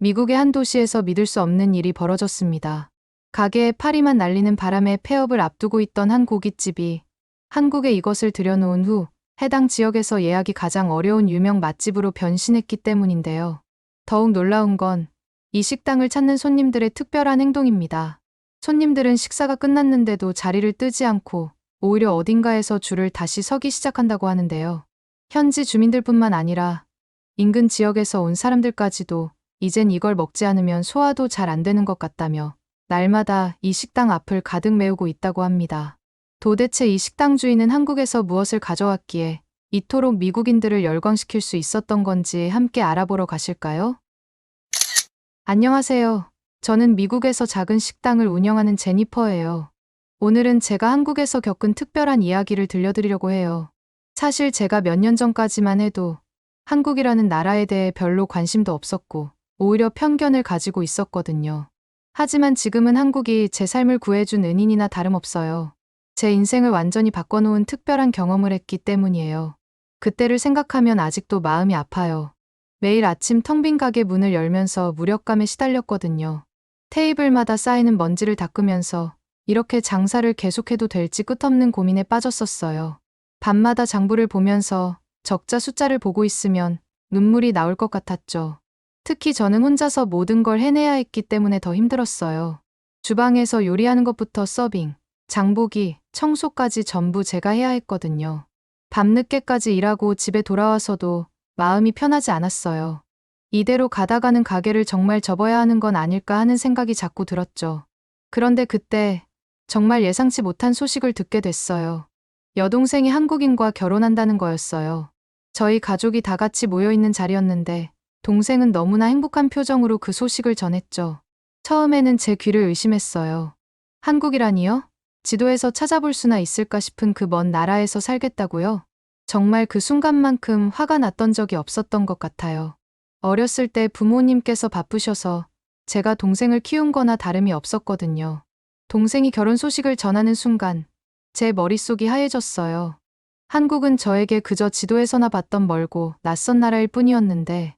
미국의 한 도시에서 믿을 수 없는 일이 벌어졌습니다. 가게에 파리만 날리는 바람에 폐업을 앞두고 있던 한 고깃집이 한국에 이것을 들여놓은 후 해당 지역에서 예약이 가장 어려운 유명 맛집으로 변신했기 때문인데요. 더욱 놀라운 건 이 식당을 찾는 손님들의 특별한 행동입니다. 손님들은 식사가 끝났는데도 자리를 뜨지 않고 오히려 어딘가에서 줄을 다시 서기 시작한다고 하는데요. 현지 주민들뿐만 아니라 인근 지역에서 온 사람들까지도 이젠 이걸 먹지 않으면 소화도 잘 안 되는 것 같다며 날마다 이 식당 앞을 가득 메우고 있다고 합니다. 도대체 이 식당 주인은 한국에서 무엇을 가져왔기에 이토록 미국인들을 열광시킬 수 있었던 건지 함께 알아보러 가실까요? 안녕하세요. 저는 미국에서 작은 식당을 운영하는 제니퍼예요. 오늘은 제가 한국에서 겪은 특별한 이야기를 들려드리려고 해요. 사실 제가 몇 년 전까지만 해도 한국이라는 나라에 대해 별로 관심도 없었고 오히려 편견을 가지고 있었거든요. 하지만 지금은 한국이 제 삶을 구해준 은인이나 다름없어요. 제 인생을 완전히 바꿔놓은 특별한 경험을 했기 때문이에요. 그때를 생각하면 아직도 마음이 아파요. 매일 아침 텅 빈 가게 문을 열면서 무력감에 시달렸거든요. 테이블마다 쌓이는 먼지를 닦으면서 이렇게 장사를 계속해도 될지 끝없는 고민에 빠졌었어요. 밤마다 장부를 보면서 적자 숫자를 보고 있으면 눈물이 나올 것 같았죠. 특히 저는 혼자서 모든 걸 해내야 했기 때문에 더 힘들었어요. 주방에서 요리하는 것부터 서빙, 장보기, 청소까지 전부 제가 해야 했거든요. 밤늦게까지 일하고 집에 돌아와서도 마음이 편하지 않았어요. 이대로 가다가는 가게를 정말 접어야 하는 건 아닐까 하는 생각이 자꾸 들었죠. 그런데 그때 정말 예상치 못한 소식을 듣게 됐어요. 여동생이 한국인과 결혼한다는 거였어요. 저희 가족이 다 같이 모여있는 자리였는데 동생은 너무나 행복한 표정으로 그 소식을 전했죠. 처음에는 제 귀를 의심했어요. 한국이라니요? 지도에서 찾아볼 수나 있을까 싶은 그 먼 나라에서 살겠다고요? 정말 그 순간만큼 화가 났던 적이 없었던 것 같아요. 어렸을 때 부모님께서 바쁘셔서 제가 동생을 키운 거나 다름이 없었거든요. 동생이 결혼 소식을 전하는 순간 제 머릿속이 하얘졌어요. 한국은 저에게 그저 지도에서나 봤던 멀고 낯선 나라일 뿐이었는데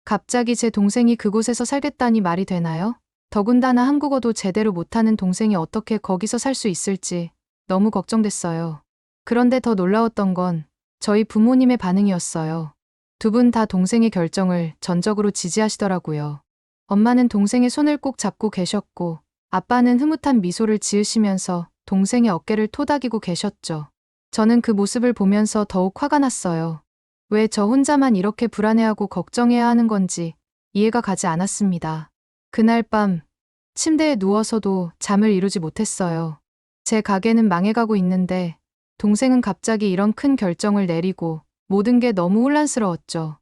갑자기 제 동생이 그곳에서 살겠다니 말이 되나요? 더군다나 한국어도 제대로 못하는 동생이 어떻게 거기서 살 수 있을지 너무 걱정됐어요. 그런데 더 놀라웠던 건 저희 부모님의 반응이었어요. 두 분 다 동생의 결정을 전적으로 지지하시더라고요. 엄마는 동생의 손을 꼭 잡고 계셨고 아빠는 흐뭇한 미소를 지으시면서 동생의 어깨를 토닥이고 계셨죠. 저는 그 모습을 보면서 더욱 화가 났어요. 왜 저 혼자만 이렇게 불안해하고 걱정해야 하는 건지 이해가 가지 않았습니다. 그날 밤 침대에 누워서도 잠을 이루지 못했어요. 제 가게는 망해가고 있는데 동생은 갑자기 이런 큰 결정을 내리고 모든 게 너무 혼란스러웠죠.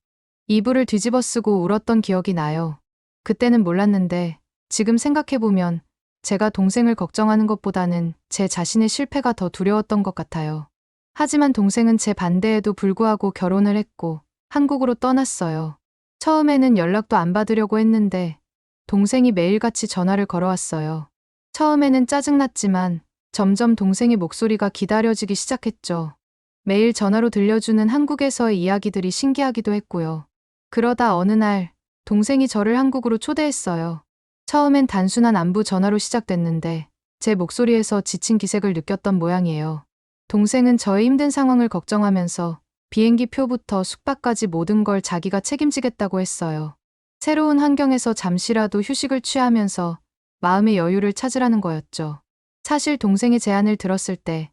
이불을 뒤집어 쓰고 울었던 기억이 나요. 그때는 몰랐는데 지금 생각해보면 제가 동생을 걱정하는 것보다는 제 자신의 실패가 더 두려웠던 것 같아요. 하지만 동생은 제 반대에도 불구하고 결혼을 했고 한국으로 떠났어요. 처음에는 연락도 안 받으려고 했는데 동생이 매일같이 전화를 걸어왔어요. 처음에는 짜증났지만 점점 동생의 목소리가 기다려지기 시작했죠. 매일 전화로 들려주는 한국에서의 이야기들이 신기하기도 했고요. 그러다 어느 날 동생이 저를 한국으로 초대했어요. 처음엔 단순한 안부 전화로 시작됐는데 제 목소리에서 지친 기색을 느꼈던 모양이에요. 동생은 저의 힘든 상황을 걱정하면서 비행기 표부터 숙박까지 모든 걸 자기가 책임지겠다고 했어요. 새로운 환경에서 잠시라도 휴식을 취하면서 마음의 여유를 찾으라는 거였죠. 사실 동생의 제안을 들었을 때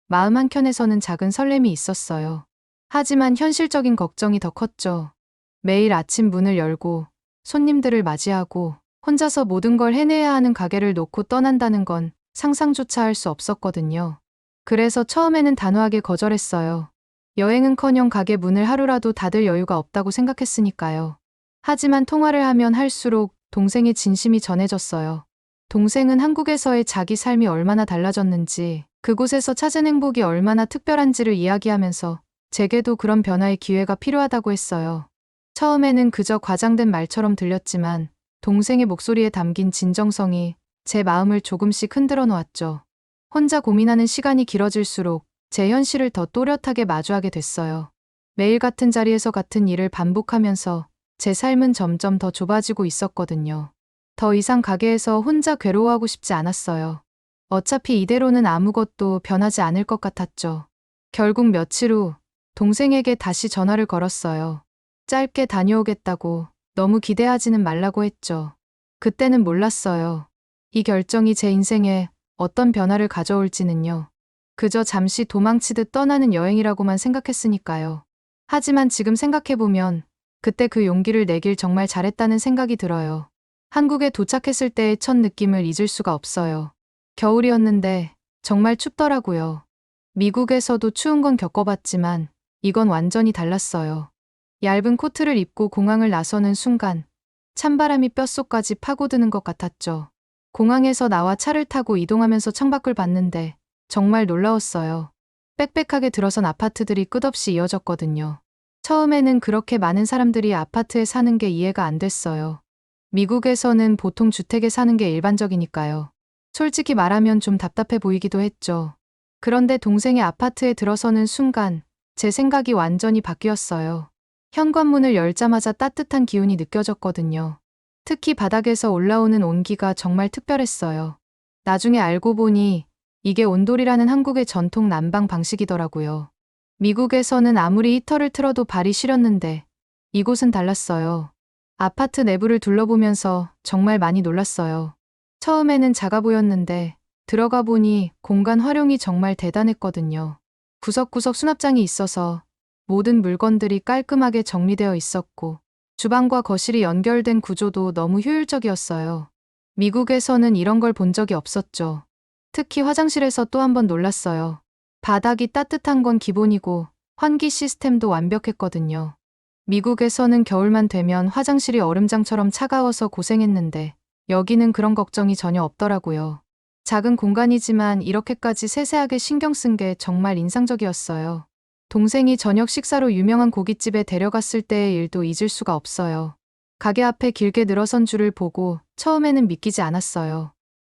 마음 한켠에서는 작은 설렘이 있었어요. 하지만 현실적인 걱정이 더 컸죠. 매일 아침 문을 열고 손님들을 맞이하고 혼자서 모든 걸 해내야 하는 가게를 놓고 떠난다는 건 상상조차 할 수 없었거든요. 그래서 처음에는 단호하게 거절했어요. 여행은커녕 가게 문을 하루라도 닫을 여유가 없다고 생각했으니까요. 하지만 통화를 하면 할수록 동생의 진심이 전해졌어요. 동생은 한국에서의 자기 삶이 얼마나 달라졌는지, 그곳에서 찾은 행복이 얼마나 특별한지를 이야기하면서 제게도 그런 변화의 기회가 필요하다고 했어요. 처음에는 그저 과장된 말처럼 들렸지만 동생의 목소리에 담긴 진정성이 제 마음을 조금씩 흔들어 놓았죠. 혼자 고민하는 시간이 길어질수록 제 현실을 더 또렷하게 마주하게 됐어요. 매일 같은 자리에서 같은 일을 반복하면서 제 삶은 점점 더 좁아지고 있었거든요. 더 이상 가게에서 혼자 괴로워하고 싶지 않았어요. 어차피 이대로는 아무것도 변하지 않을 것 같았죠. 결국 며칠 후 동생에게 다시 전화를 걸었어요. 짧게 다녀오겠다고, 너무 기대하지는 말라고 했죠. 그때는 몰랐어요. 이 결정이 제 인생에 어떤 변화를 가져올지는요. 그저 잠시 도망치듯 떠나는 여행이라고만 생각했으니까요. 하지만 지금 생각해보면 그때 그 용기를 내길 정말 잘했다는 생각이 들어요. 한국에 도착했을 때의 첫 느낌을 잊을 수가 없어요. 겨울이었는데 정말 춥더라고요. 미국에서도 추운 건 겪어봤지만 이건 완전히 달랐어요. 얇은 코트를 입고 공항을 나서는 순간 찬바람이 뼛속까지 파고드는 것 같았죠. 공항에서 나와 차를 타고 이동하면서 창밖을 봤는데 정말 놀라웠어요. 빽빽하게 들어선 아파트들이 끝없이 이어졌거든요. 처음에는 그렇게 많은 사람들이 아파트에 사는 게 이해가 안 됐어요. 미국에서는 보통 주택에 사는 게 일반적이니까요. 솔직히 말하면 좀 답답해 보이기도 했죠. 그런데 동생의 아파트에 들어서는 순간 제 생각이 완전히 바뀌었어요. 현관문을 열자마자 따뜻한 기운이 느껴졌거든요. 특히 바닥에서 올라오는 온기가 정말 특별했어요. 나중에 알고 보니 이게 온돌이라는 한국의 전통 난방 방식이더라고요. 미국에서는 아무리 히터를 틀어도 발이 시렸는데 이곳은 달랐어요. 아파트 내부를 둘러보면서 정말 많이 놀랐어요. 처음에는 작아 보였는데 들어가 보니 공간 활용이 정말 대단했거든요. 구석구석 수납장이 있어서 모든 물건들이 깔끔하게 정리되어 있었고 주방과 거실이 연결된 구조도 너무 효율적이었어요. 미국에서는 이런 걸 본 적이 없었죠. 특히 화장실에서 또 한 번 놀랐어요. 바닥이 따뜻한 건 기본이고 환기 시스템도 완벽했거든요. 미국에서는 겨울만 되면 화장실이 얼음장처럼 차가워서 고생했는데 여기는 그런 걱정이 전혀 없더라고요. 작은 공간이지만 이렇게까지 세세하게 신경 쓴 게 정말 인상적이었어요. 동생이 저녁 식사로 유명한 고깃집에 데려갔을 때의 일도 잊을 수가 없어요. 가게 앞에 길게 늘어선 줄을 보고 처음에는 믿기지 않았어요.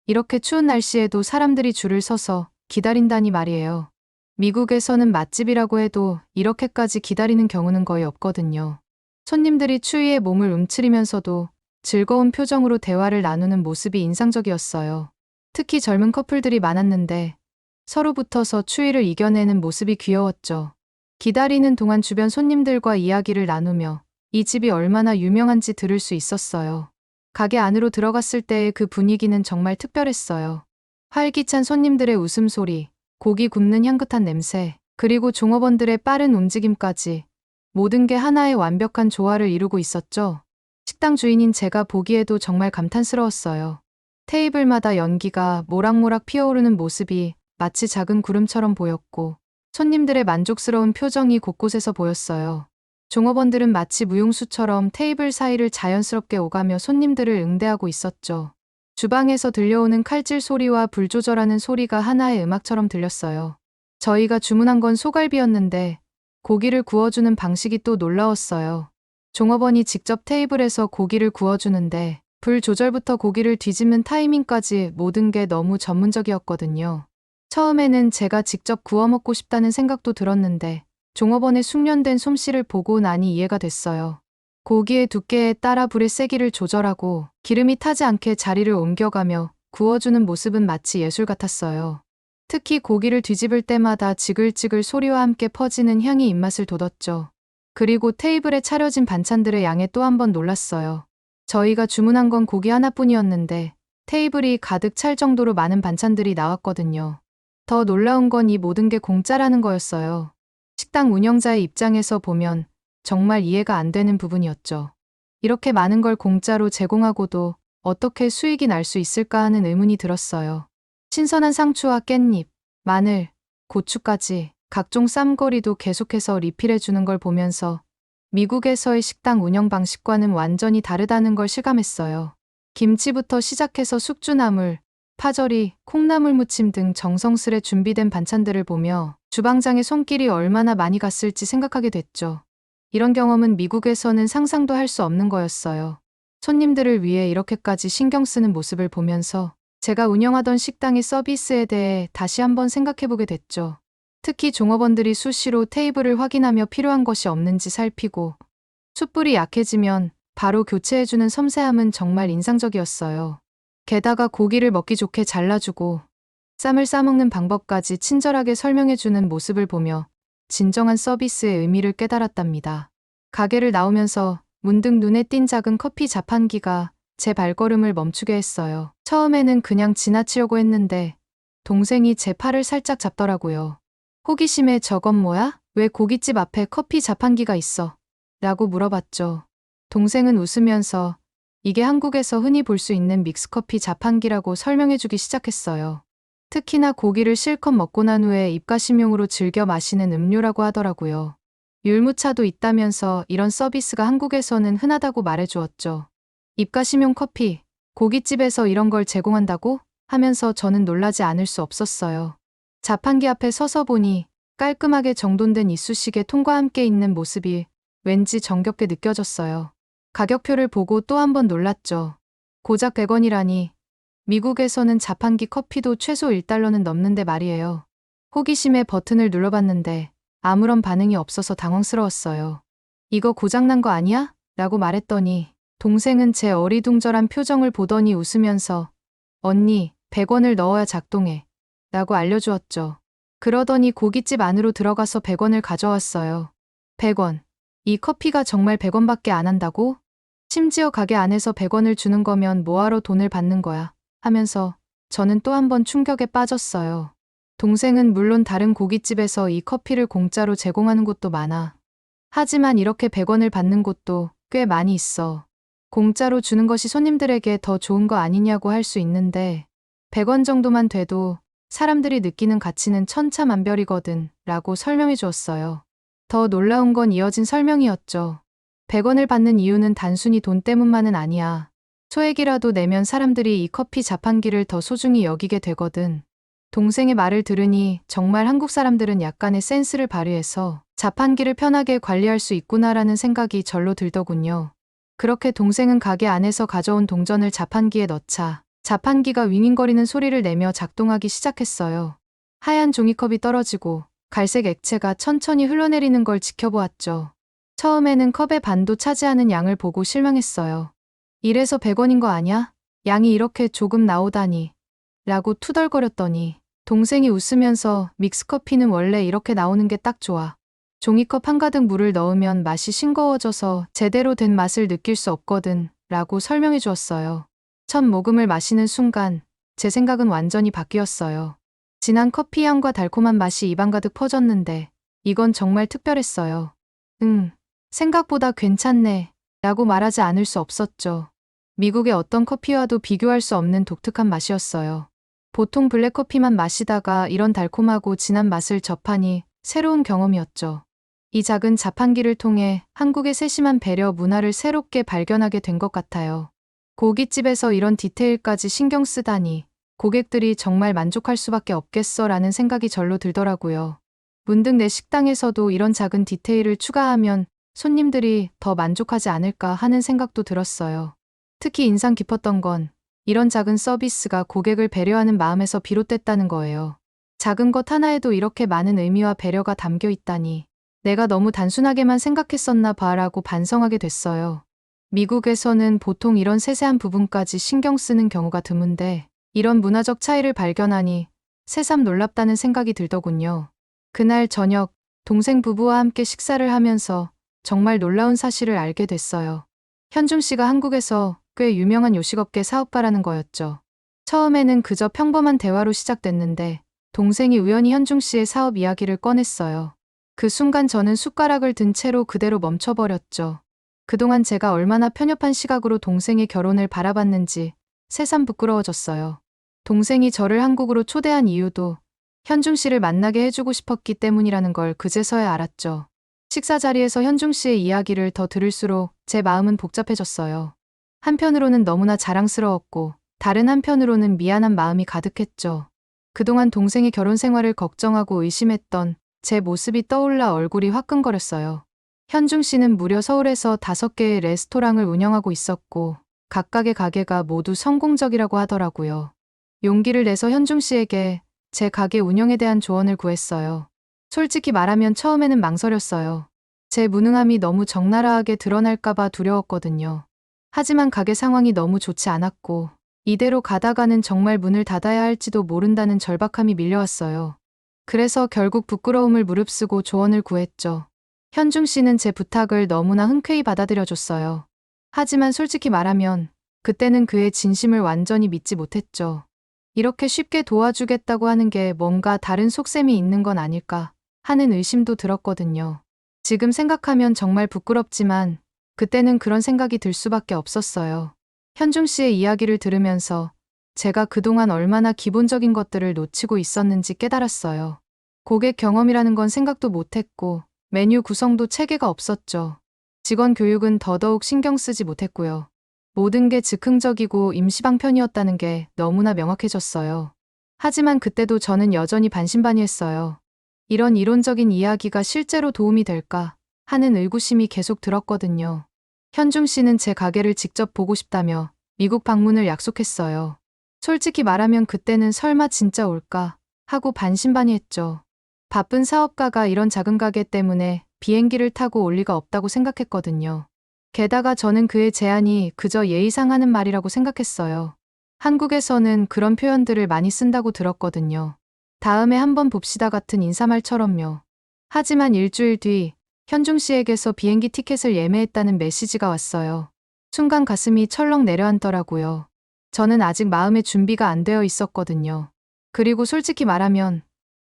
이렇게 추운 날씨에도 사람들이 줄을 서서 기다린다니 말이에요. 미국에서는 맛집이라고 해도 이렇게까지 기다리는 경우는 거의 없거든요. 손님들이 추위에 몸을 움츠리면서도 즐거운 표정으로 대화를 나누는 모습이 인상적이었어요. 특히 젊은 커플들이 많았는데 서로 붙어서 추위를 이겨내는 모습이 귀여웠죠. 기다리는 동안 주변 손님들과 이야기를 나누며 이 집이 얼마나 유명한지 들을 수 있었어요. 가게 안으로 들어갔을 때의 그 분위기는 정말 특별했어요. 활기찬 손님들의 웃음소리, 고기 굽는 향긋한 냄새, 그리고 종업원들의 빠른 움직임까지 모든 게 하나의 완벽한 조화를 이루고 있었죠. 식당 주인인 제가 보기에도 정말 감탄스러웠어요. 테이블마다 연기가 모락모락 피어오르는 모습이 마치 작은 구름처럼 보였고 손님들의 만족스러운 표정이 곳곳에서 보였어요. 종업원들은 마치 무용수처럼 테이블 사이를 자연스럽게 오가며 손님들을 응대하고 있었죠. 주방에서 들려오는 칼질 소리와 불 조절하는 소리가 하나의 음악처럼 들렸어요. 저희가 주문한 건 소갈비였는데 고기를 구워주는 방식이 또 놀라웠어요. 종업원이 직접 테이블에서 고기를 구워주는데 불 조절부터 고기를 뒤집는 타이밍까지 모든 게 너무 전문적이었거든요. 처음에는 제가 직접 구워 먹고 싶다는 생각도 들었는데 종업원의 숙련된 솜씨를 보고 나니 이해가 됐어요. 고기의 두께에 따라 불의 세기를 조절하고 기름이 타지 않게 자리를 옮겨가며 구워주는 모습은 마치 예술 같았어요. 특히 고기를 뒤집을 때마다 지글지글 소리와 함께 퍼지는 향이 입맛을 돋웠죠. 그리고 테이블에 차려진 반찬들의 양에 또 한 번 놀랐어요. 저희가 주문한 건 고기 하나뿐이었는데 테이블이 가득 찰 정도로 많은 반찬들이 나왔거든요. 더 놀라운 건 이 모든 게 공짜라는 거였어요. 식당 운영자의 입장에서 보면 정말 이해가 안 되는 부분이었죠. 이렇게 많은 걸 공짜로 제공하고도 어떻게 수익이 날 수 있을까 하는 의문이 들었어요. 신선한 상추와 깻잎, 마늘, 고추까지 각종 쌈거리도 계속해서 리필해 주는 걸 보면서 미국에서의 식당 운영 방식과는 완전히 다르다는 걸 실감했어요. 김치부터 시작해서 숙주나물, 파절이, 콩나물 무침 등 정성스레 준비된 반찬들을 보며 주방장의 손길이 얼마나 많이 갔을지 생각하게 됐죠. 이런 경험은 미국에서는 상상도 할 수 없는 거였어요. 손님들을 위해 이렇게까지 신경 쓰는 모습을 보면서 제가 운영하던 식당의 서비스에 대해 다시 한번 생각해보게 됐죠. 특히 종업원들이 수시로 테이블을 확인하며 필요한 것이 없는지 살피고 숯불이 약해지면 바로 교체해주는 섬세함은 정말 인상적이었어요. 게다가 고기를 먹기 좋게 잘라주고 쌈을 싸먹는 방법까지 친절하게 설명해주는 모습을 보며 진정한 서비스의 의미를 깨달았답니다. 가게를 나오면서 문득 눈에 띈 작은 커피 자판기가 제 발걸음을 멈추게 했어요. 처음에는 그냥 지나치려고 했는데 동생이 제 팔을 살짝 잡더라고요. 호기심에 저건 뭐야? 왜 고깃집 앞에 커피 자판기가 있어? 라고 물어봤죠. 동생은 웃으면서 이게 한국에서 흔히 볼 수 있는 믹스커피 자판기라고 설명해주기 시작했어요. 특히나 고기를 실컷 먹고 난 후에 입가심용으로 즐겨 마시는 음료라고 하더라고요. 율무차도 있다면서 이런 서비스가 한국에서는 흔하다고 말해주었죠. 입가심용 커피, 고깃집에서 이런 걸 제공한다고? 하면서 저는 놀라지 않을 수 없었어요. 자판기 앞에 서서 보니 깔끔하게 정돈된 이쑤시개 통과 함께 있는 모습이 왠지 정겹게 느껴졌어요. 가격표를 보고 또 한 번 놀랐죠. 고작 100원이라니. 미국에서는 자판기 커피도 최소 1달러는 넘는데 말이에요. 호기심에 버튼을 눌러봤는데 아무런 반응이 없어서 당황스러웠어요. 이거 고장난 거 아니야? 라고 말했더니 동생은 제 어리둥절한 표정을 보더니 웃으면서 언니, 100원을 넣어야 작동해. 라고 알려주었죠. 그러더니 고깃집 안으로 들어가서 100원을 가져왔어요. 100원. 이 커피가 정말 100원밖에 안 한다고? 심지어 가게 안에서 100원을 주는 거면 뭐하러 돈을 받는 거야? 하면서 저는 또 한 번 충격에 빠졌어요. 동생은 물론 다른 고깃집에서 이 커피를 공짜로 제공하는 곳도 많아. 하지만 이렇게 100원을 받는 곳도 꽤 많이 있어. 공짜로 주는 것이 손님들에게 더 좋은 거 아니냐고 할 수 있는데 100원 정도만 돼도 사람들이 느끼는 가치는 천차만별이거든 라고 설명해 주었어요. 더 놀라운 건 이어진 설명이었죠. 100원을 받는 이유는 단순히 돈 때문만은 아니야. 소액이라도 내면 사람들이 이 커피 자판기를 더 소중히 여기게 되거든. 동생의 말을 들으니 정말 한국 사람들은 약간의 센스를 발휘해서 자판기를 편하게 관리할 수 있구나라는 생각이 절로 들더군요. 그렇게 동생은 가게 안에서 가져온 동전을 자판기에 넣자 자판기가 윙윙거리는 소리를 내며 작동하기 시작했어요. 하얀 종이컵이 떨어지고 갈색 액체가 천천히 흘러내리는 걸 지켜보았죠. 처음에는 컵의 반도 차지하는 양을 보고 실망했어요. 이래서 100원인 거 아냐? 양이 이렇게 조금 나오다니. 라고 투덜거렸더니 동생이 웃으면서 믹스커피는 원래 이렇게 나오는 게 딱 좋아. 종이컵 한가득 물을 넣으면 맛이 싱거워져서 제대로 된 맛을 느낄 수 없거든. 라고 설명해 주었어요. 첫 모금을 마시는 순간 제 생각은 완전히 바뀌었어요. 진한 커피 향과 달콤한 맛이 입안 가득 퍼졌는데 이건 정말 특별했어요. 생각보다 괜찮네. 라고 말하지 않을 수 없었죠. 미국의 어떤 커피와도 비교할 수 없는 독특한 맛이었어요. 보통 블랙커피만 마시다가 이런 달콤하고 진한 맛을 접하니 새로운 경험이었죠. 이 작은 자판기를 통해 한국의 세심한 배려 문화를 새롭게 발견하게 된 것 같아요. 고깃집에서 이런 디테일까지 신경 쓰다니 고객들이 정말 만족할 수밖에 없겠어라는 생각이 절로 들더라고요. 문득 내 식당에서도 이런 작은 디테일을 추가하면 손님들이 더 만족하지 않을까 하는 생각도 들었어요. 특히 인상 깊었던 건 이런 작은 서비스가 고객을 배려하는 마음에서 비롯됐다는 거예요. 작은 것 하나에도 이렇게 많은 의미와 배려가 담겨 있다니 내가 너무 단순하게만 생각했었나 봐라고 반성하게 됐어요. 미국에서는 보통 이런 세세한 부분까지 신경 쓰는 경우가 드문데 이런 문화적 차이를 발견하니 새삼 놀랍다는 생각이 들더군요. 그날 저녁 동생 부부와 함께 식사를 하면서 정말 놀라운 사실을 알게 됐어요. 현중 씨가 한국에서 꽤 유명한 요식업계 사업가라는 거였죠. 처음에는 그저 평범한 대화로 시작됐는데 동생이 우연히 현중 씨의 사업 이야기를 꺼냈어요. 그 순간 저는 숟가락을 든 채로 그대로 멈춰버렸죠. 그동안 제가 얼마나 편협한 시각으로 동생의 결혼을 바라봤는지 새삼 부끄러워졌어요. 동생이 저를 한국으로 초대한 이유도 현중 씨를 만나게 해주고 싶었기 때문이라는 걸 그제서야 알았죠. 식사 자리에서 현중 씨의 이야기를 더 들을수록 제 마음은 복잡해졌어요. 한편으로는 너무나 자랑스러웠고 다른 한편으로는 미안한 마음이 가득했죠. 그동안 동생의 결혼 생활을 걱정하고 의심했던 제 모습이 떠올라 얼굴이 화끈거렸어요. 현중 씨는 무려 서울에서 5개의 레스토랑을 운영하고 있었고 각각의 가게가 모두 성공적이라고 하더라고요. 용기를 내서 현중 씨에게 제 가게 운영에 대한 조언을 구했어요. 솔직히 말하면 처음에는 망설였어요. 제 무능함이 너무 적나라하게 드러날까봐 두려웠거든요. 하지만 가게 상황이 너무 좋지 않았고 이대로 가다가는 정말 문을 닫아야 할지도 모른다는 절박함이 밀려왔어요. 그래서 결국 부끄러움을 무릅쓰고 조언을 구했죠. 현중 씨는 제 부탁을 너무나 흔쾌히 받아들여줬어요. 하지만 솔직히 말하면 그때는 그의 진심을 완전히 믿지 못했죠. 이렇게 쉽게 도와주겠다고 하는 게 뭔가 다른 속셈이 있는 건 아닐까 하는 의심도 들었거든요. 지금 생각하면 정말 부끄럽지만 그때는 그런 생각이 들 수밖에 없었어요. 현중 씨의 이야기를 들으면서 제가 그동안 얼마나 기본적인 것들을 놓치고 있었는지 깨달았어요. 고객 경험이라는 건 생각도 못했고 메뉴 구성도 체계가 없었죠. 직원 교육은 더더욱 신경 쓰지 못했고요. 모든 게 즉흥적이고 임시방편이었다는 게 너무나 명확해졌어요. 하지만 그때도 저는 여전히 반신반의했어요. 이런 이론적인 이야기가 실제로 도움이 될까 하는 의구심이 계속 들었거든요. 현중 씨는 제 가게를 직접 보고 싶다며 미국 방문을 약속했어요. 솔직히 말하면 그때는 설마 진짜 올까 하고 반신반의했죠. 바쁜 사업가가 이런 작은 가게 때문에 비행기를 타고 올 리가 없다고 생각했거든요. 게다가 저는 그의 제안이 그저 예의상 하는 말이라고 생각했어요. 한국에서는 그런 표현들을 많이 쓴다고 들었거든요. 다음에 한번 봅시다 같은 인사말처럼요. 하지만 일주일 뒤 현중 씨에게서 비행기 티켓을 예매했다는 메시지가 왔어요. 순간 가슴이 철렁 내려앉더라고요. 저는 아직 마음의 준비가 안 되어 있었거든요. 그리고 솔직히 말하면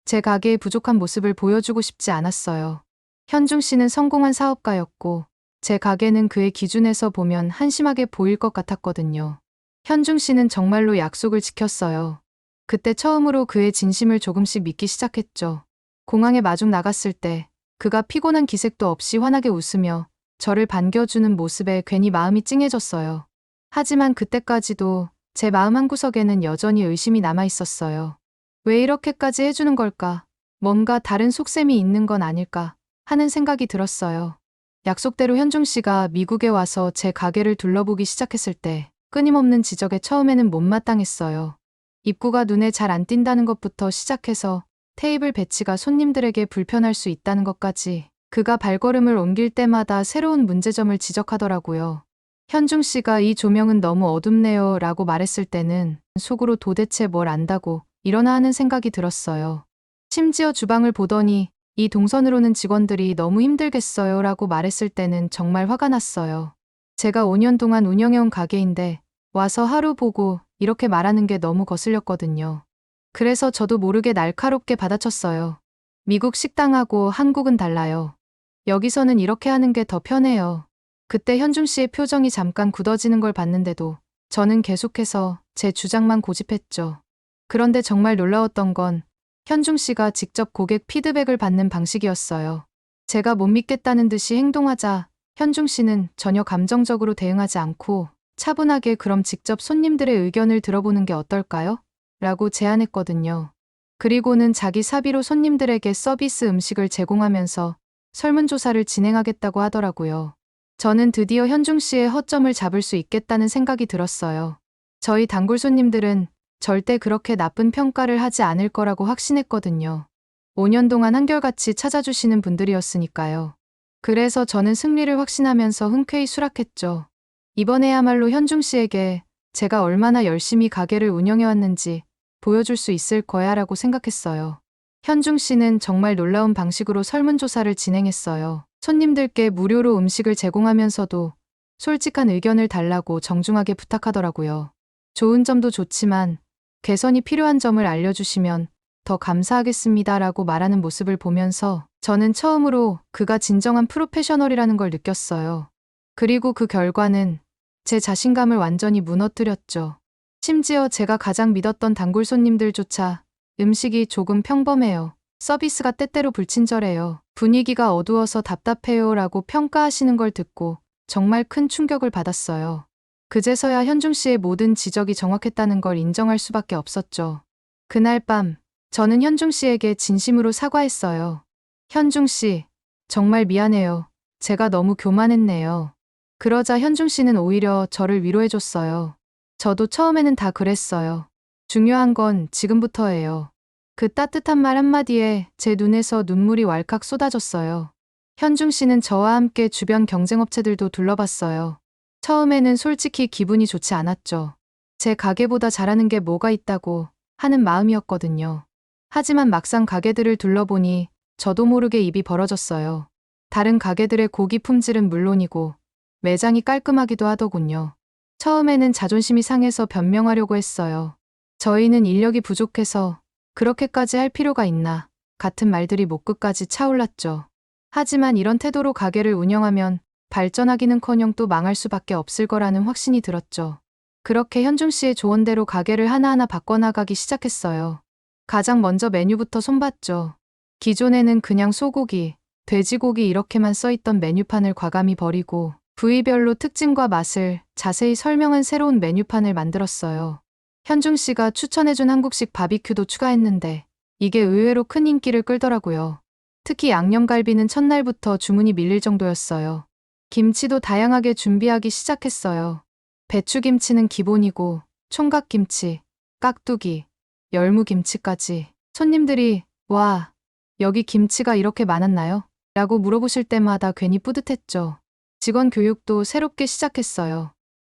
제 가게의 부족한 모습을 보여주고 싶지 않았어요. 현중 씨는 성공한 사업가였고 제 가게는 그의 기준에서 보면 한심하게 보일 것 같았거든요. 현중 씨는 정말로 약속을 지켰어요. 그때 처음으로 그의 진심을 조금씩 믿기 시작했죠. 공항에 마중 나갔을 때 그가 피곤한 기색도 없이 환하게 웃으며 저를 반겨주는 모습에 괜히 마음이 찡해졌어요. 하지만 그때까지도 제 마음 한구석에는 여전히 의심이 남아 있었어요. 왜 이렇게까지 해주는 걸까? 뭔가 다른 속셈이 있는 건 아닐까 하는 생각이 들었어요. 약속대로 현중 씨가 미국에 와서 제 가게를 둘러보기 시작했을 때 끊임없는 지적에 처음에는 못마땅했어요. 입구가 눈에 잘 안 띈다는 것부터 시작해서 테이블 배치가 손님들에게 불편할 수 있다는 것까지 그가 발걸음을 옮길 때마다 새로운 문제점을 지적하더라고요. 현중 씨가 이 조명은 너무 어둡네요 라고 말했을 때는 속으로 도대체 뭘 안다고 이러나 하는 생각이 들었어요. 심지어 주방을 보더니 이 동선으로는 직원들이 너무 힘들겠어요 라고 말했을 때는 정말 화가 났어요. 제가 5년 동안 운영해온 가게인데 와서 하루 보고 이렇게 말하는 게 너무 거슬렸거든요. 그래서 저도 모르게 날카롭게 받아쳤어요. 미국 식당하고 한국은 달라요. 여기서는 이렇게 하는 게 더 편해요. 그때 현중 씨의 표정이 잠깐 굳어지는 걸 봤는데도 저는 계속해서 제 주장만 고집했죠. 그런데 정말 놀라웠던 건 현중 씨가 직접 고객 피드백을 받는 방식이었어요. 제가 못 믿겠다는 듯이 행동하자 현중 씨는 전혀 감정적으로 대응하지 않고 차분하게 그럼 직접 손님들의 의견을 들어보는 게 어떨까요? 라고 제안했거든요. 그리고는 자기 사비로 손님들에게 서비스 음식을 제공하면서 설문조사를 진행하겠다고 하더라고요. 저는 드디어 현중 씨의 허점을 잡을 수 있겠다는 생각이 들었어요. 저희 단골 손님들은 절대 그렇게 나쁜 평가를 하지 않을 거라고 확신했거든요. 5년 동안 한결같이 찾아주시는 분들이었으니까요. 그래서 저는 승리를 확신하면서 흔쾌히 수락했죠. 이번에야말로 현중 씨에게 제가 얼마나 열심히 가게를 운영해왔는지 보여줄 수 있을 거야 라고 생각했어요. 현중 씨는 정말 놀라운 방식으로 설문조사를 진행했어요. 손님들께 무료로 음식을 제공하면서도 솔직한 의견을 달라고 정중하게 부탁하더라고요. 좋은 점도 좋지만 개선이 필요한 점을 알려주시면 더 감사하겠습니다 라고 말하는 모습을 보면서 저는 처음으로 그가 진정한 프로페셔널이라는 걸 느꼈어요. 그리고 그 결과는 제 자신감을 완전히 무너뜨렸죠. 심지어 제가 가장 믿었던 단골 손님들조차 음식이 조금 평범해요. 서비스가 때때로 불친절해요. 분위기가 어두워서 답답해요 라고 평가하시는 걸 듣고 정말 큰 충격을 받았어요. 그제서야 현중 씨의 모든 지적이 정확했다는 걸 인정할 수밖에 없었죠. 그날 밤 저는 현중 씨에게 진심으로 사과했어요. 현중 씨, 정말 미안해요. 제가 너무 교만했네요. 그러자 현중 씨는 오히려 저를 위로해줬어요. 저도 처음에는 다 그랬어요. 중요한 건 지금부터예요. 그 따뜻한 말 한마디에 제 눈에서 눈물이 왈칵 쏟아졌어요. 현중 씨는 저와 함께 주변 경쟁업체들도 둘러봤어요. 처음에는 솔직히 기분이 좋지 않았죠. 제 가게보다 잘하는 게 뭐가 있다고 하는 마음이었거든요. 하지만 막상 가게들을 둘러보니 저도 모르게 입이 벌어졌어요. 다른 가게들의 고기 품질은 물론이고 매장이 깔끔하기도 하더군요. 처음에는 자존심이 상해서 변명하려고 했어요. 저희는 인력이 부족해서 그렇게까지 할 필요가 있나 같은 말들이 목 끝까지 차올랐죠. 하지만 이런 태도로 가게를 운영하면 발전하기는커녕 또 망할 수밖에 없을 거라는 확신이 들었죠. 그렇게 현중 씨의 조언대로 가게를 하나하나 바꿔나가기 시작했어요. 가장 먼저 메뉴부터 손봤죠. 기존에는 그냥 소고기, 돼지고기 이렇게만 써있던 메뉴판을 과감히 버리고 부위별로 특징과 맛을 자세히 설명한 새로운 메뉴판을 만들었어요. 현중 씨가 추천해준 한국식 바비큐도 추가했는데 이게 의외로 큰 인기를 끌더라고요. 특히 양념갈비는 첫날부터 주문이 밀릴 정도였어요. 김치도 다양하게 준비하기 시작했어요. 배추김치는 기본이고 총각김치, 깍두기, 열무김치까지. 손님들이 와, 여기 김치가 이렇게 많았나요? 라고 물어보실 때마다 괜히 뿌듯했죠. 직원 교육도 새롭게 시작했어요.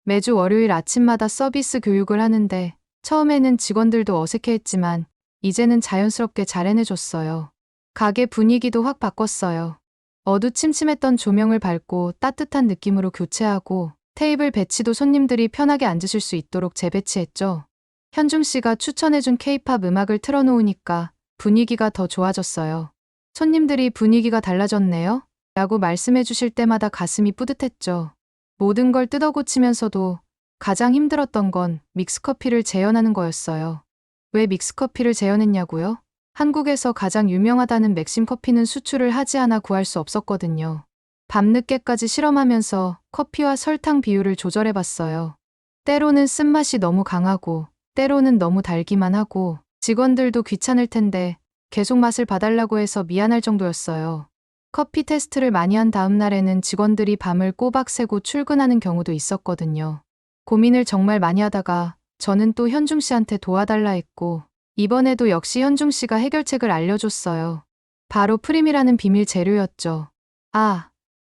매주 월요일 아침마다 서비스 교육을 하는데 처음에는 직원들도 어색해했지만 이제는 자연스럽게 잘 해내줬어요. 가게 분위기도 확 바꿨어요. 어두침침했던 조명을 밝고 따뜻한 느낌으로 교체하고 테이블 배치도 손님들이 편하게 앉으실 수 있도록 재배치했죠. 현중 씨가 추천해준 케이팝 음악을 틀어놓으니까 분위기가 더 좋아졌어요. 손님들이 분위기가 달라졌네요? 라고 말씀해 주실 때마다 가슴이 뿌듯했죠. 모든 걸 뜯어고치면서도 가장 힘들었던 건 믹스커피를 재현하는 거였어요. 왜 믹스커피를 재현했냐고요? 한국에서 가장 유명하다는 맥심 커피는 수출을 하지 않아 구할 수 없었거든요. 밤늦게까지 실험하면서 커피와 설탕 비율을 조절해봤어요. 때로는 쓴맛이 너무 강하고 때로는 너무 달기만 하고 직원들도 귀찮을 텐데 계속 맛을 봐달라고 해서 미안할 정도였어요. 커피 테스트를 많이 한 다음 날에는 직원들이 밤을 꼬박 새고 출근하는 경우도 있었거든요. 고민을 정말 많이 하다가 저는 또 현중 씨한테 도와달라 했고 이번에도 역시 현중 씨가 해결책을 알려줬어요. 바로 프림이라는 비밀 재료였죠. 아,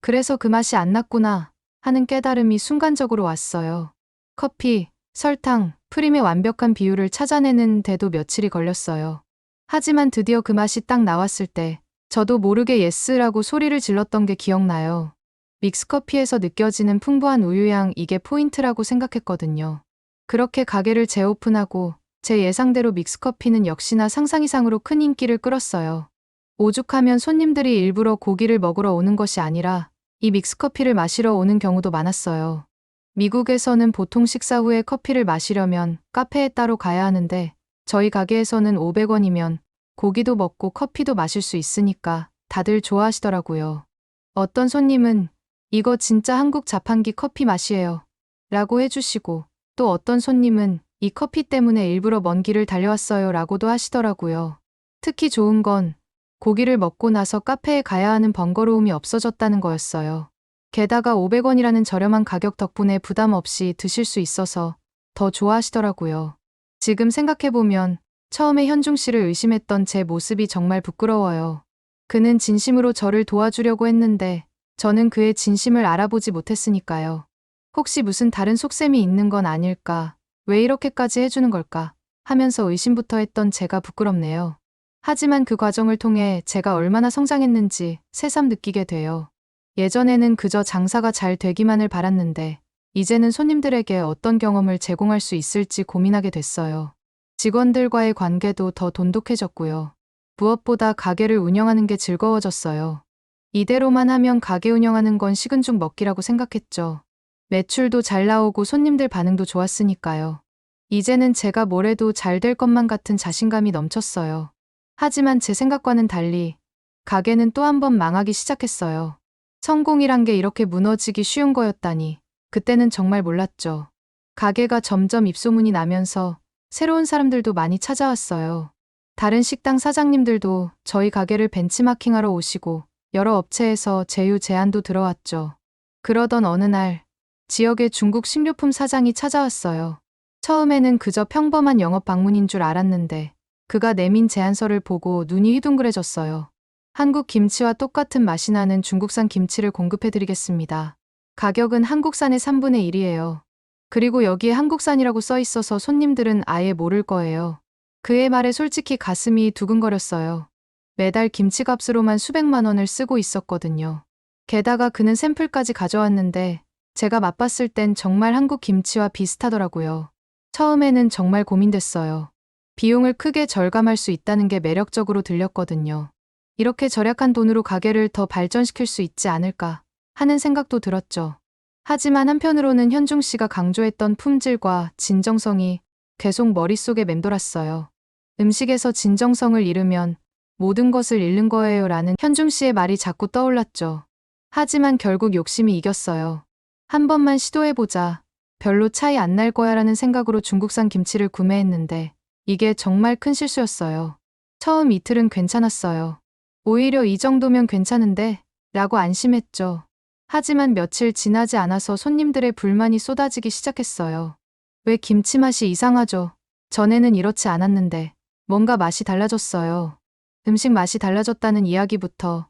그래서 그 맛이 안 났구나 하는 깨달음이 순간적으로 왔어요. 커피, 설탕, 프림의 완벽한 비율을 찾아내는 데도 며칠이 걸렸어요. 하지만 드디어 그 맛이 딱 나왔을 때 저도 모르게 예스라고 소리를 질렀던 게 기억나요. 믹스커피에서 느껴지는 풍부한 우유향, 이게 포인트라고 생각했거든요. 그렇게 가게를 재오픈하고 제 예상대로 믹스커피는 역시나 상상 이상으로 큰 인기를 끌었어요. 오죽하면 손님들이 일부러 고기를 먹으러 오는 것이 아니라 이 믹스커피를 마시러 오는 경우도 많았어요. 미국에서는 보통 식사 후에 커피를 마시려면 카페에 따로 가야 하는데 저희 가게에서는 500원이면 고기도 먹고 커피도 마실 수 있으니까 다들 좋아하시더라고요. 어떤 손님은 이거 진짜 한국 자판기 커피 맛이에요 라고 해주시고 또 어떤 손님은 이 커피 때문에 일부러 먼 길을 달려왔어요 라고도 하시더라고요. 특히 좋은 건 고기를 먹고 나서 카페에 가야 하는 번거로움이 없어졌다는 거였어요. 게다가 500원이라는 저렴한 가격 덕분에 부담 없이 드실 수 있어서 더 좋아하시더라고요. 지금 생각해보면 처음에 현중 씨를 의심했던 제 모습이 정말 부끄러워요. 그는 진심으로 저를 도와주려고 했는데 저는 그의 진심을 알아보지 못했으니까요. 혹시 무슨 다른 속셈이 있는 건 아닐까? 왜 이렇게까지 해주는 걸까? 하면서 의심부터 했던 제가 부끄럽네요. 하지만 그 과정을 통해 제가 얼마나 성장했는지 새삼 느끼게 돼요. 예전에는 그저 장사가 잘 되기만을 바랐는데 이제는 손님들에게 어떤 경험을 제공할 수 있을지 고민하게 됐어요. 직원들과의 관계도 더 돈독해졌고요. 무엇보다 가게를 운영하는 게 즐거워졌어요. 이대로만 하면 가게 운영하는 건 식은 죽 먹기라고 생각했죠. 매출도 잘 나오고 손님들 반응도 좋았으니까요. 이제는 제가 뭘 해도 잘 될 것만 같은 자신감이 넘쳤어요. 하지만 제 생각과는 달리 가게는 또 한 번 망하기 시작했어요. 성공이란 게 이렇게 무너지기 쉬운 거였다니 그때는 정말 몰랐죠. 가게가 점점 입소문이 나면서 새로운 사람들도 많이 찾아왔어요. 다른 식당 사장님들도 저희 가게를 벤치마킹하러 오시고 여러 업체에서 제휴 제안도 들어왔죠. 그러던 어느 날 지역의 중국 식료품 사장이 찾아왔어요. 처음에는 그저 평범한 영업 방문인 줄 알았는데 그가 내민 제안서를 보고 눈이 휘둥그레졌어요. 한국 김치와 똑같은 맛이 나는 중국산 김치를 공급해드리겠습니다. 가격은 한국산의 3분의 1이에요. 그리고 여기에 한국산이라고 써 있어서 손님들은 아예 모를 거예요. 그의 말에 솔직히 가슴이 두근거렸어요. 매달 김치값으로만 수백만 원을 쓰고 있었거든요. 게다가 그는 샘플까지 가져왔는데 제가 맛봤을 땐 정말 한국 김치와 비슷하더라고요. 처음에는 정말 고민됐어요. 비용을 크게 절감할 수 있다는 게 매력적으로 들렸거든요. 이렇게 절약한 돈으로 가게를 더 발전시킬 수 있지 않을까 하는 생각도 들었죠. 하지만 한편으로는 현중 씨가 강조했던 품질과 진정성이 계속 머릿속에 맴돌았어요. 음식에서 진정성을 잃으면 모든 것을 잃는 거예요 라는 현중 씨의 말이 자꾸 떠올랐죠. 하지만 결국 욕심이 이겼어요. 한 번만 시도해보자. 별로 차이 안 날 거야 라는 생각으로 중국산 김치를 구매했는데 이게 정말 큰 실수였어요. 처음 이틀은 괜찮았어요. 오히려 이 정도면 괜찮은데 라고 안심했죠. 하지만 며칠 지나지 않아서 손님들의 불만이 쏟아지기 시작했어요. 왜 김치 맛이 이상하죠? 전에는 이렇지 않았는데 뭔가 맛이 달라졌어요. 음식 맛이 달라졌다는 이야기부터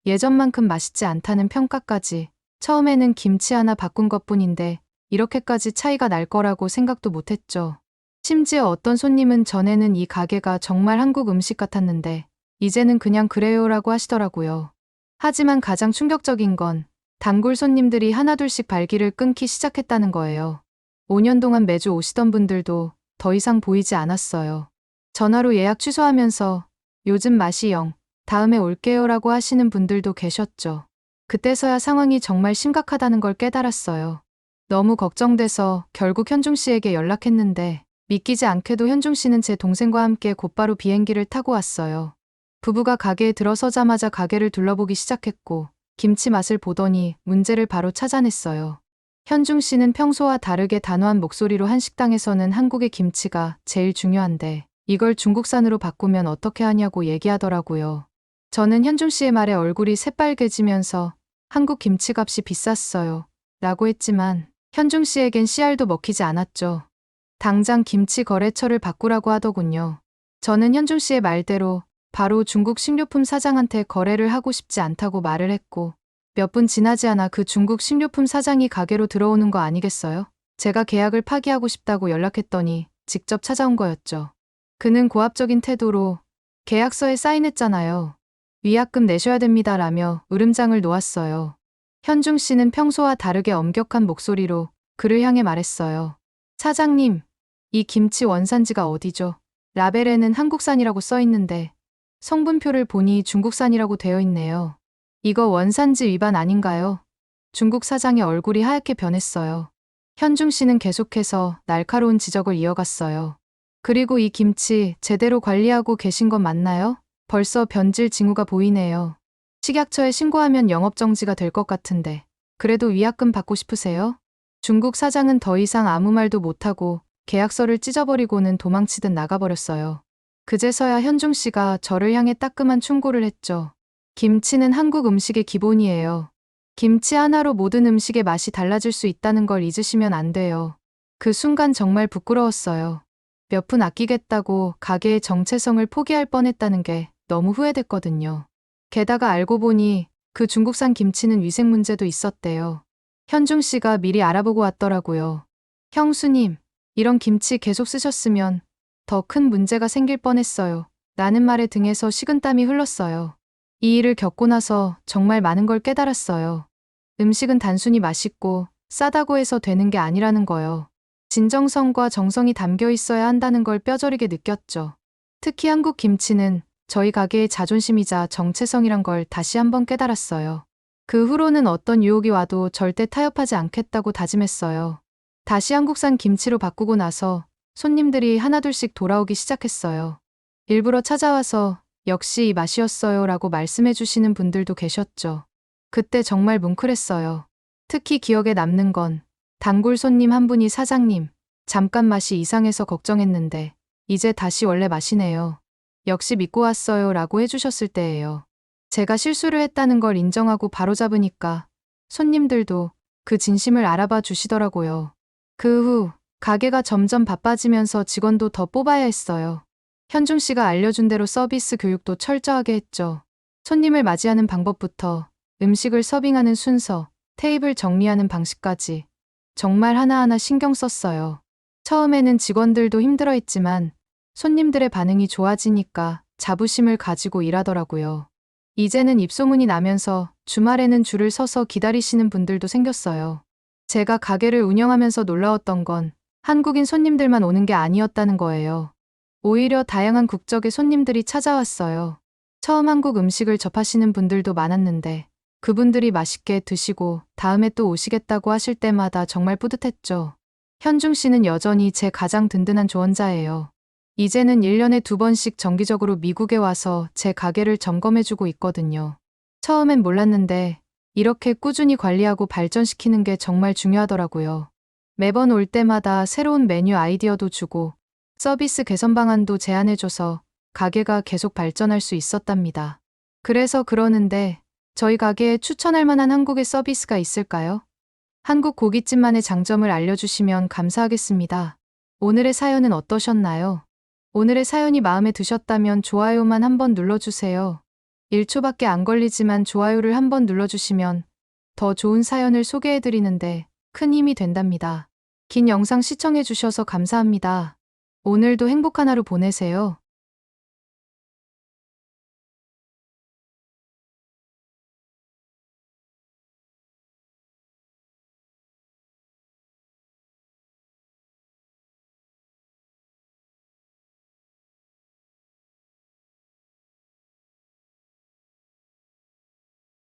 예전만큼 맛있지 않다는 평가까지 처음에는 김치 하나 바꾼 것뿐인데 이렇게까지 차이가 날 거라고 생각도 못했죠. 심지어 어떤 손님은 전에는 이 가게가 정말 한국 음식 같았는데 이제는 그냥 그래요라고 하시더라고요. 하지만 가장 충격적인 건 단골 손님들이 하나둘씩 발길을 끊기 시작했다는 거예요. 5년 동안 매주 오시던 분들도 더 이상 보이지 않았어요. 전화로 예약 취소하면서 요즘 맛이 영, 다음에 올게요라고 하시는 분들도 계셨죠. 그때서야 상황이 정말 심각하다는 걸 깨달았어요. 너무 걱정돼서 결국 현중 씨에게 연락했는데 믿기지 않게도 현중 씨는 제 동생과 함께 곧바로 비행기를 타고 왔어요. 부부가 가게에 들어서자마자 가게를 둘러보기 시작했고 김치 맛을 보더니 문제를 바로 찾아냈어요. 현중 씨는 평소와 다르게 단호한 목소리로 한 식당에서는 한국의 김치가 제일 중요한데 이걸 중국산으로 바꾸면 어떻게 하냐고 얘기하더라고요. 저는 현중 씨의 말에 얼굴이 새빨개지면서 한국 김치값이 비쌌어요. 라고 했지만 현중 씨에겐 씨알도 먹히지 않았죠. 당장 김치 거래처를 바꾸라고 하더군요. 저는 현중 씨의 말대로 바로 중국 식료품 사장한테 거래를 하고 싶지 않다고 말을 했고 몇 분 지나지 않아 그 중국 식료품 사장이 가게로 들어오는 거 아니겠어요? 제가 계약을 파기하고 싶다고 연락했더니 직접 찾아온 거였죠. 그는 고압적인 태도로 계약서에 사인했잖아요. 위약금 내셔야 됩니다 라며 으름장을 놓았어요. 현중 씨는 평소와 다르게 엄격한 목소리로 그를 향해 말했어요. 사장님, 이 김치 원산지가 어디죠? 라벨에는 한국산이라고 써 있는데 성분표를 보니 중국산이라고 되어 있네요. 이거 원산지 위반 아닌가요? 중국 사장의 얼굴이 하얗게 변했어요. 현중 씨는 계속해서 날카로운 지적을 이어갔어요. 그리고 이 김치 제대로 관리하고 계신 건 맞나요? 벌써 변질 징후가 보이네요. 식약처에 신고하면 영업정지가 될 것 같은데 그래도 위약금 받고 싶으세요? 중국 사장은 더 이상 아무 말도 못하고 계약서를 찢어버리고는 도망치듯 나가버렸어요. 그제서야 현중 씨가 저를 향해 따끔한 충고를 했죠. 김치는 한국 음식의 기본이에요. 김치 하나로 모든 음식의 맛이 달라질 수 있다는 걸 잊으시면 안 돼요. 그 순간 정말 부끄러웠어요. 몇 푼 아끼겠다고 가게의 정체성을 포기할 뻔했다는 게 너무 후회됐거든요. 게다가 알고 보니 그 중국산 김치는 위생 문제도 있었대요. 현중 씨가 미리 알아보고 왔더라고요. 형수님, 이런 김치 계속 쓰셨으면 더 큰 문제가 생길 뻔했어요. 라는 말에 등에서 식은땀이 흘렀어요. 이 일을 겪고 나서 정말 많은 걸 깨달았어요. 음식은 단순히 맛있고 싸다고 해서 되는 게 아니라는 거요. 진정성과 정성이 담겨 있어야 한다는 걸 뼈저리게 느꼈죠. 특히 한국 김치는 저희 가게의 자존심이자 정체성이란 걸 다시 한번 깨달았어요. 그 후로는 어떤 유혹이 와도 절대 타협하지 않겠다고 다짐했어요. 다시 한국산 김치로 바꾸고 나서 손님들이 하나둘씩 돌아오기 시작했어요. 일부러 찾아와서 역시 이 맛이었어요 라고 말씀해 주시는 분들도 계셨죠. 그때 정말 뭉클했어요. 특히 기억에 남는 건 단골 손님 한 분이 사장님, 잠깐 맛이 이상해서 걱정했는데 이제 다시 원래 맛이네요. 역시 믿고 왔어요 라고 해주셨을 때예요. 제가 실수를 했다는 걸 인정하고 바로잡으니까 손님들도 그 진심을 알아봐 주시더라고요. 그 후 가게가 점점 바빠지면서 직원도 더 뽑아야 했어요. 현중 씨가 알려준 대로 서비스 교육도 철저하게 했죠. 손님을 맞이하는 방법부터 음식을 서빙하는 순서, 테이블 정리하는 방식까지 정말 하나하나 신경 썼어요. 처음에는 직원들도 힘들어했지만 손님들의 반응이 좋아지니까 자부심을 가지고 일하더라고요. 이제는 입소문이 나면서 주말에는 줄을 서서 기다리시는 분들도 생겼어요. 제가 가게를 운영하면서 놀라웠던 건 한국인 손님들만 오는 게 아니었다는 거예요. 오히려 다양한 국적의 손님들이 찾아왔어요. 처음 한국 음식을 접하시는 분들도 많았는데 그분들이 맛있게 드시고 다음에 또 오시겠다고 하실 때마다 정말 뿌듯했죠. 현중 씨는 여전히 제 가장 든든한 조언자예요. 이제는 1년에 2번씩 정기적으로 미국에 와서 제 가게를 점검해주고 있거든요. 처음엔 몰랐는데 이렇게 꾸준히 관리하고 발전시키는 게 정말 중요하더라고요. 매번 올 때마다 새로운 메뉴 아이디어도 주고 서비스 개선 방안도 제안해줘서 가게가 계속 발전할 수 있었답니다. 그래서 그러는데 저희 가게에 추천할 만한 한국의 서비스가 있을까요? 한국 고깃집만의 장점을 알려주시면 감사하겠습니다. 오늘의 사연은 어떠셨나요? 오늘의 사연이 마음에 드셨다면 좋아요만 한번 눌러주세요. 1초밖에 안 걸리지만 좋아요를 한번 눌러주시면 더 좋은 사연을 소개해드리는데 큰 힘이 된답니다. 긴 영상 시청해주셔서 감사합니다. 오늘도 행복한 하루 보내세요.